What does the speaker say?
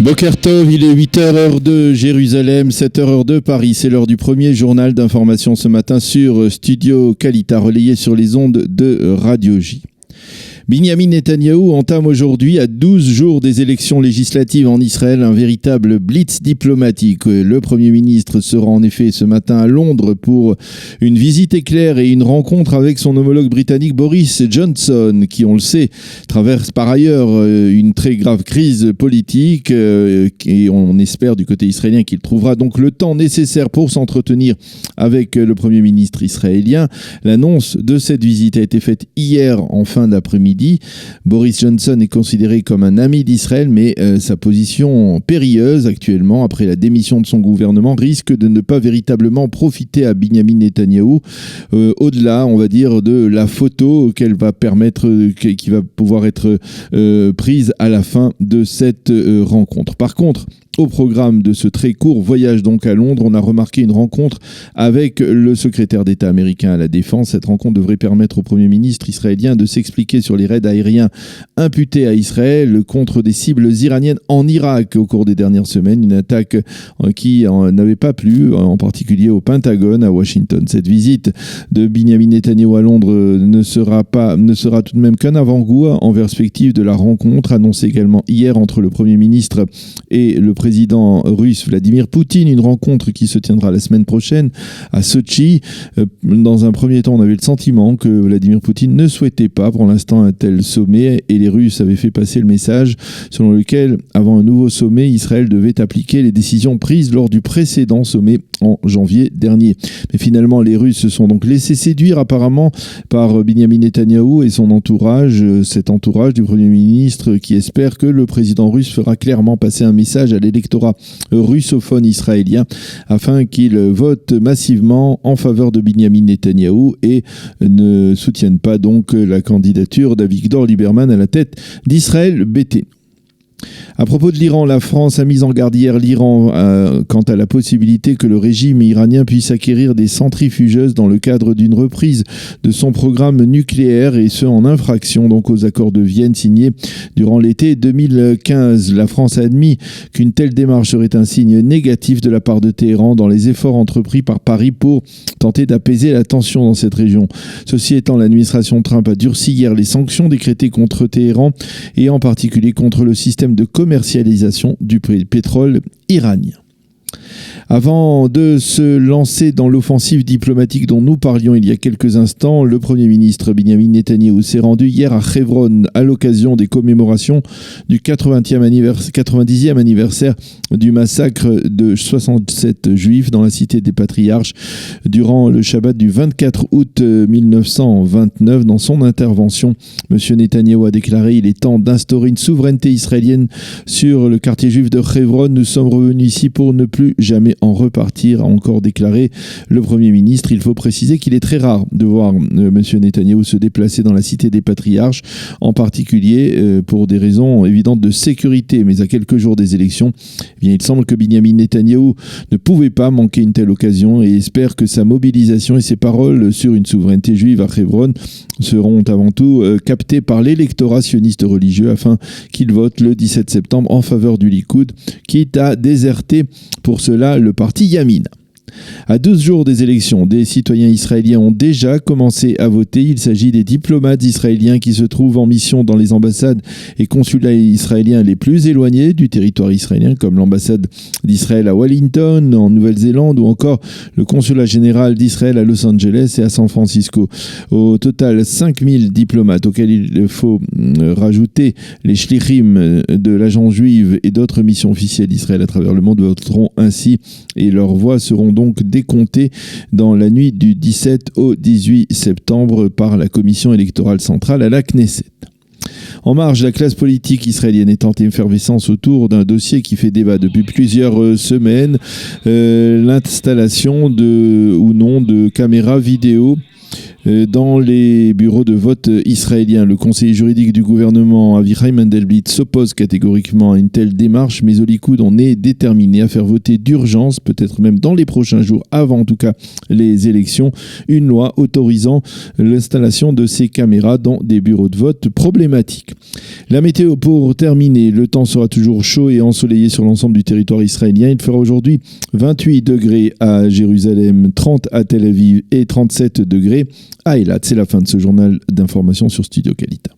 Boker Tov, il est 8h heure de Jérusalem, 7h heure de Paris. C'est l'heure du premier journal d'information ce matin sur Studio Kalita, relayé sur les ondes de Radio J. Binyamin Netanyahou entame aujourd'hui, à 12 jours des élections législatives en Israël, un véritable blitz diplomatique. Le Premier ministre sera en effet ce matin à Londres pour une visite éclair et une rencontre avec son homologue britannique Boris Johnson, qui, on le sait, traverse par ailleurs une très grave crise politique et on espère du côté israélien qu'il trouvera donc le temps nécessaire pour s'entretenir avec le Premier ministre israélien. L'annonce de cette visite a été faite hier en fin d'après-midi. Boris Johnson est considéré comme un ami d'Israël, mais sa position périlleuse actuellement, après la démission de son gouvernement, risque de ne pas véritablement profiter à Binyamin Netanyahou, au-delà, on va dire, de la photo qui va pouvoir être prise à la fin de cette rencontre. Par contre, au programme de ce très court voyage donc à Londres, on a remarqué une rencontre avec le secrétaire d'État américain à la Défense. Cette rencontre devrait permettre au Premier ministre israélien de s'expliquer sur les raids aériens imputés à Israël contre des cibles iraniennes en Irak au cours des dernières semaines. Une attaque qui n'avait pas plu, en particulier au Pentagone, à Washington. Cette visite de Binyamin Netanyahou à Londres ne sera tout de même qu'un avant-goût en perspective de la rencontre annoncée également hier entre le Premier ministre et le président russe Vladimir Poutine, une rencontre qui se tiendra la semaine prochaine à Sochi. Dans un premier temps, on avait le sentiment que Vladimir Poutine ne souhaitait pas pour l'instant un tel sommet et les Russes avaient fait passer le message selon lequel, avant un nouveau sommet, Israël devait appliquer les décisions prises lors du précédent sommet en janvier dernier. Mais finalement, les Russes se sont donc laissés séduire apparemment par Binyamin Netanyahou et son entourage, cet entourage du Premier ministre qui espère que le président russe fera clairement passer un message à l'électorat russophone israélien afin qu'il vote massivement en faveur de Binyamin Netanyahou et ne soutienne pas donc la candidature d'Avigdor Lieberman à la tête d'Israël BT. À propos de l'Iran, la France a mis en garde hier l'Iran quant à la possibilité que le régime iranien puisse acquérir des centrifugeuses dans le cadre d'une reprise de son programme nucléaire et ce en infraction donc aux accords de Vienne signés durant l'été 2015. La France a admis qu'une telle démarche serait un signe négatif de la part de Téhéran dans les efforts entrepris par Paris pour tenter d'apaiser la tension dans cette région. Ceci étant, l'administration Trump a durci hier les sanctions décrétées contre Téhéran et en particulier contre le système de commercialisation du pétrole iranien. Avant de se lancer dans l'offensive diplomatique dont nous parlions il y a quelques instants, le Premier ministre Binyamin Netanyahou s'est rendu hier à Hebron à l'occasion des commémorations du 90e anniversaire du massacre de 67 juifs dans la cité des Patriarches durant le Shabbat du 24 août 1929. Dans son intervention, M. Netanyahou a déclaré « Il est temps d'instaurer une souveraineté israélienne sur le quartier juif de Hebron. Nous sommes revenus ici pour ne plus jamais en repartir », a encore déclaré le Premier ministre. Il faut préciser qu'il est très rare de voir M. Netanyahou se déplacer dans la cité des Patriarches, en particulier pour des raisons évidentes de sécurité. Mais à quelques jours des élections, il semble que Binyamin Netanyahou ne pouvait pas manquer une telle occasion et espère que sa mobilisation et ses paroles sur une souveraineté juive à Hebron seront avant tout captées par l'électorat sioniste religieux afin qu'il vote le 17 septembre en faveur du Likoud, quitte à déserter pour cela le parti Yamina. À 12 jours des élections, des citoyens israéliens ont déjà commencé à voter. Il s'agit des diplomates israéliens qui se trouvent en mission dans les ambassades et consulats israéliens les plus éloignés du territoire israélien, comme l'ambassade d'Israël à Wellington, en Nouvelle-Zélande, ou encore le consulat général d'Israël à Los Angeles et à San Francisco. Au total, 5000 diplomates, auxquels il faut rajouter les shlichim de l'agence juive et d'autres missions officielles d'Israël à travers le monde, voteront ainsi et leurs voix seront donc décomptés dans la nuit du 17 au 18 septembre par la commission électorale centrale à la Knesset. En marge, la classe politique israélienne est en effervescence autour d'un dossier qui fait débat depuis plusieurs semaines, l'installation ou non de caméras vidéo Dans les bureaux de vote israéliens, le conseiller juridique du gouvernement Avichai Mandelblit s'oppose catégoriquement à une telle démarche, mais au Likoud, on est déterminé à faire voter d'urgence, peut-être même dans les prochains jours, avant en tout cas les élections, une loi autorisant l'installation de ces caméras dans des bureaux de vote problématiques. La météo pour terminer, le temps sera toujours chaud et ensoleillé sur l'ensemble du territoire israélien. Il fera aujourd'hui 28 degrés à Jérusalem, 30 à Tel Aviv et 37 degrés à Eilat. C'est la fin de ce journal d'information sur Studio Kalita.